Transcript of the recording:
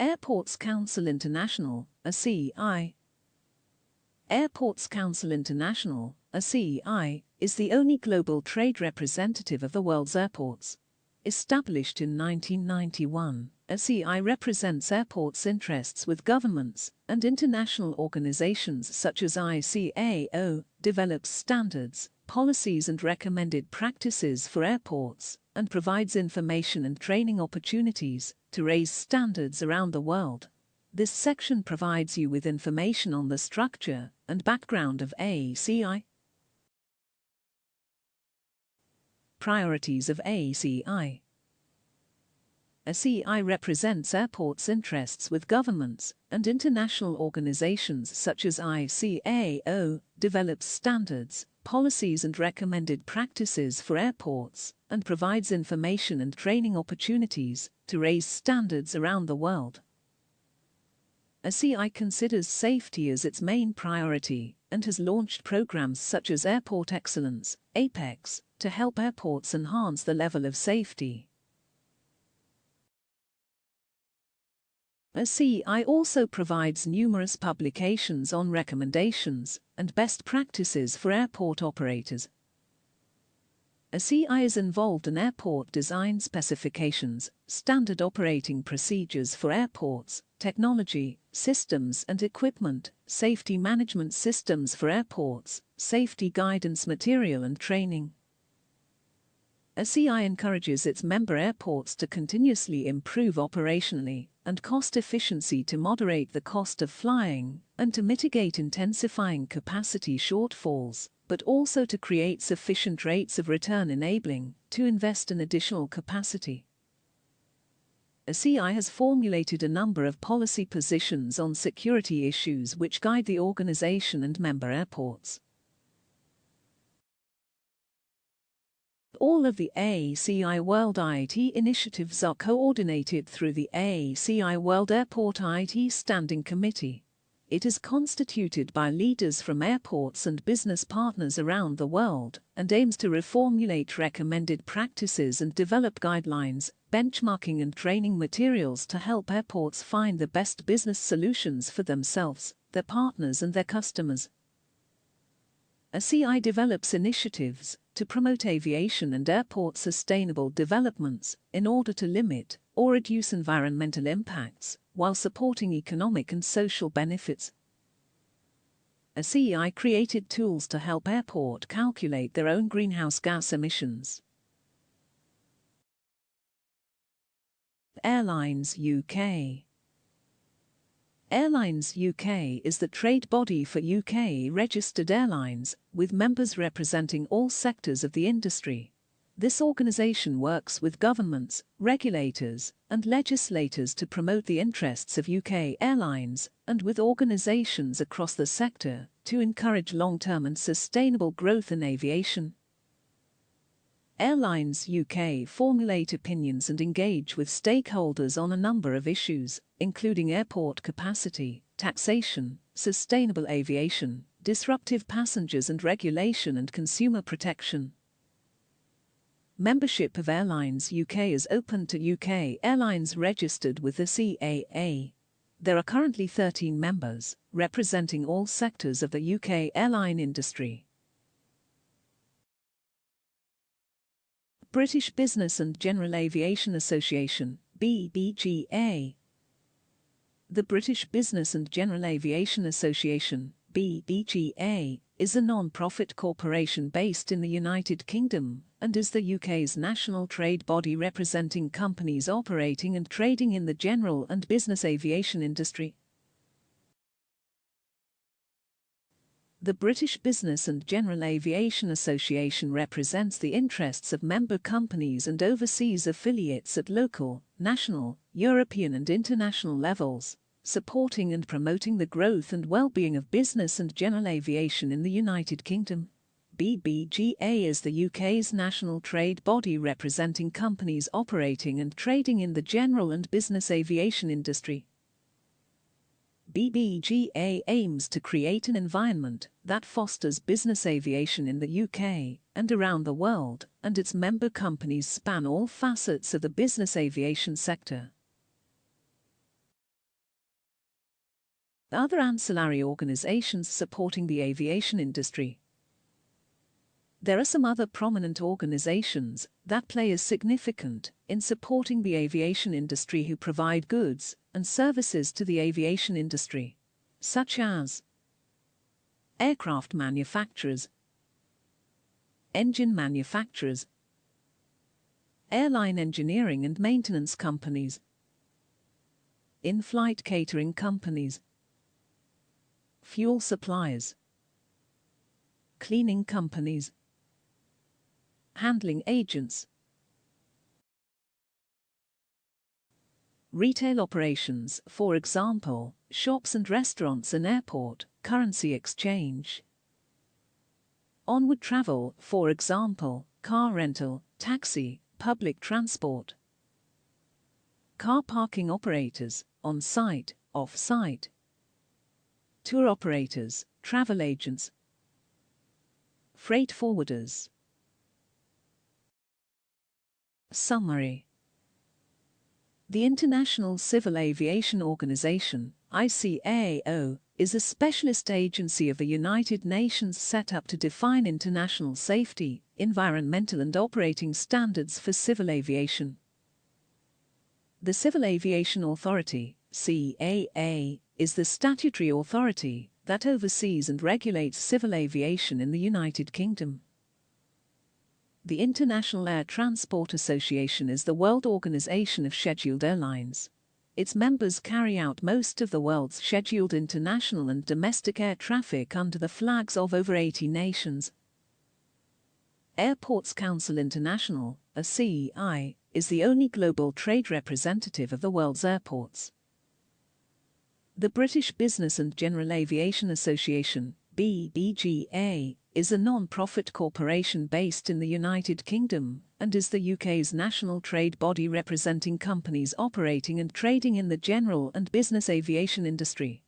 Airports Council International, ACI. Airports Council International, ACI, is the only global trade representative of the world's airports. Established in 1991, ACI represents airports' interests with governments and international organizations such as ICAO, develops standards, policies and recommended practices for airports, and provides information and training opportunities to raise standards around the world. This section provides you with information on the structure and background of ACI. Priorities of ACI. ACI represents airports' interests with governments and international organizations such as ICAO, develops standards, policies and recommended practices for airports, and provides information and training opportunities to raise standards around the world. ACI considers safety as its main priority and has launched programs such as Airport Excellence, APEX, to help airports enhance the level of safety. ACI also provides numerous publications on recommendations and best practices for airport operators. ACI is involved in airport design specifications, standard operating procedures for airports, technology, systems and equipment, safety management systems for airports, safety guidance material and training. ACI encourages its member airports to continuously improve operationally and cost efficiency to moderate the cost of flying and to mitigate intensifying capacity shortfalls, but also to create sufficient rates of return enabling to invest in additional capacity. ACI has formulated a number of policy positions on security issues which guide the organization and member airports. All of the ACI World IT initiatives are coordinated through the ACI World Airport IT Standing Committee. It is constituted by leaders from airports and business partners around the world and aims to reformulate recommended practices and develop guidelines, benchmarking and training materials to help airports find the best business solutions for themselves, their partners and their customers. ACI develops initiatives to promote aviation and airport sustainable developments in order to limit or reduce environmental impacts while supporting economic and social benefits. ACI created tools to help airports calculate their own greenhouse gas emissions. Airlines UK. Airlines UK is the trade body for UK-registered airlines, with members representing all sectors of the industry. This organisation works with governments, regulators, and legislators to promote the interests of UK airlines, and with organisations across the sector to encourage long-term and sustainable growth in aviation. Airlines UK formulate opinions and engage with stakeholders on a number of issues, including airport capacity, taxation, sustainable aviation, disruptive passengers and regulation and consumer protection. Membership of Airlines UK is open to UK airlines registered with the CAA. There are currently 13 members, representing all sectors of the UK airline industry. British Business and General Aviation Association, BBGA. The British Business and General Aviation Association, BBGA, is a non-profit corporation based in the United Kingdom and is the UK's national trade body representing companies operating and trading in the general and business aviation industry. The British Business and General Aviation Association represents the interests of member companies and overseas affiliates at local, national, European and international levels, supporting and promoting the growth and well-being of business and general aviation in the United Kingdom. BBGA is the UK's national trade body representing companies operating and trading in the general and business aviation industry. BBGA aims to create an environment that fosters business aviation in the UK and around the world, and its member companies span all facets of the business aviation sector. other ancillary organizations supporting the aviation industry. There are some other prominent organizations that play a significant in supporting the aviation industry who provide goods and services to the aviation industry, such as aircraft manufacturers, engine manufacturers, airline engineering and maintenance companies, in-flight catering companies, fuel suppliers, cleaning companies, handling agents, retail operations, for example, shops and restaurants and airport, currency exchange, onward travel, for example, car rental, taxi, public transport, car parking operators, on-site, off-site, tour operators, travel agents, freight forwarders. Summary. The International Civil Aviation Organization, ICAO, is a specialist agency of the United Nations set up to define international safety, environmental and operating standards for civil aviation. The Civil Aviation Authority, CAA, is the statutory authority that oversees and regulates civil aviation in the United Kingdom. The International Air Transport Association is the world organization of scheduled airlines. Its members carry out most of the world's scheduled international and domestic air traffic under the flags of over 80 nations. Airports Council International, ACI, is the only global trade representative of the world's airports. The British Business and General Aviation Association, BBGA, is a non-profit corporation based in the United Kingdom and is the UK's national trade body representing companies operating and trading in the general and business aviation industry.